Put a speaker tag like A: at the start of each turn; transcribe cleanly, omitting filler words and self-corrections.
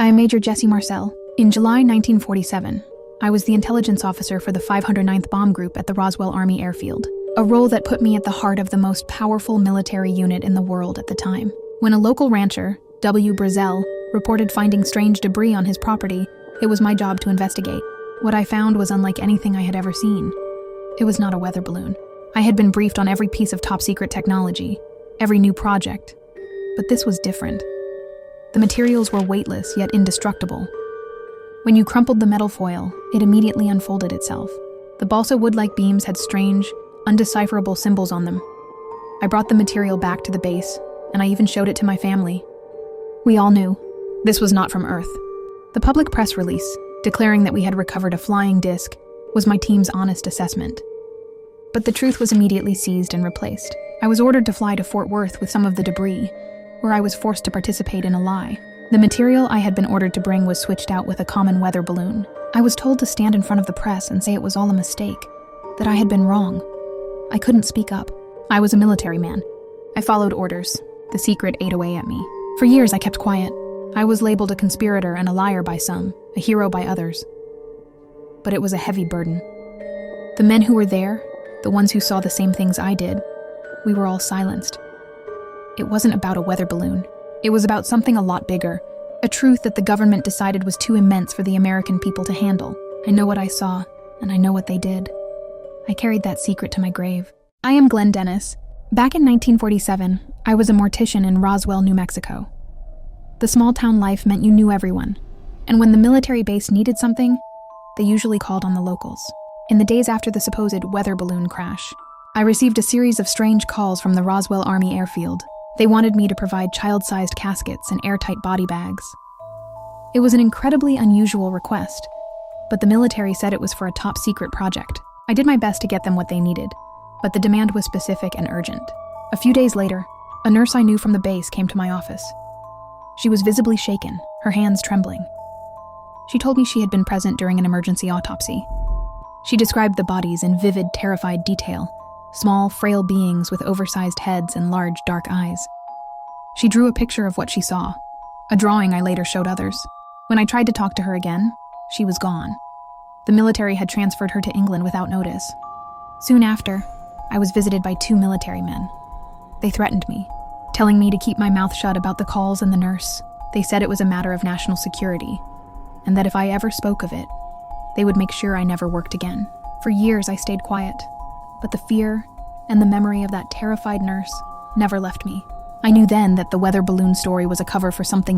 A: I am Major Jesse Marcel. In July 1947, I was the intelligence officer for the 509th Bomb Group at the Roswell Army Airfield, a role that put me at the heart of the most powerful military unit in the world at the time. When a local rancher, W. Brazel, reported finding strange debris on his property, it was my job to investigate. What I found was unlike anything I had ever seen. It was not a weather balloon. I had been briefed on every piece of top-secret technology, every new project, but this was different. The materials were weightless yet indestructible. When you crumpled the metal foil, it immediately unfolded itself. The balsa wood-like beams had strange, undecipherable symbols on them. I brought the material back to the base, and I even showed it to my family. We all knew this was not from Earth. The public press release, declaring that we had recovered a flying disc, was my team's honest assessment. But the truth was immediately seized and replaced. I was ordered to fly to Fort Worth with some of the debris, where I was forced to participate in a lie. The material I had been ordered to bring was switched out with a common weather balloon. I was told to stand in front of the press and say it was all a mistake, that I had been wrong. I couldn't speak up. I was a military man. I followed orders. The secret ate away at me. For years I kept quiet. I was labeled a conspirator and a liar by some, a hero by others. But it was a heavy burden. The men who were there, the ones who saw the same things I did, we were all silenced. It wasn't about a weather balloon. It was about something a lot bigger, a truth that the government decided was too immense for the American people to handle. I know what I saw, and I know what they did. I carried that secret to my grave. I am Glenn Dennis. Back in 1947, I was a mortician in Roswell, New Mexico. The small-town life meant you knew everyone, and when the military base needed something, they usually called on the locals. In the days after the supposed weather balloon crash, I received a series of strange calls from the Roswell Army Airfield. They wanted me to provide child-sized caskets and airtight body bags. It was an incredibly unusual request, but the military said it was for a top-secret project. I did my best to get them what they needed, but the demand was specific and urgent. A few days later, a nurse I knew from the base came to my office. She was visibly shaken, her hands trembling. She told me she had been present during an emergency autopsy. She described the bodies in vivid, terrified detail, small, frail beings with oversized heads and large, dark eyes. She drew a picture of what she saw, a drawing I later showed others. When I tried to talk to her again, she was gone. The military had transferred her to England without notice. Soon after, I was visited by 2 military men. They threatened me, telling me to keep my mouth shut about the calls and the nurse. They said it was a matter of national security, and that if I ever spoke of it, they would make sure I never worked again. For years, I stayed quiet, but the fear and the memory of that terrified nurse never left me. I knew then that the weather balloon story was a cover for something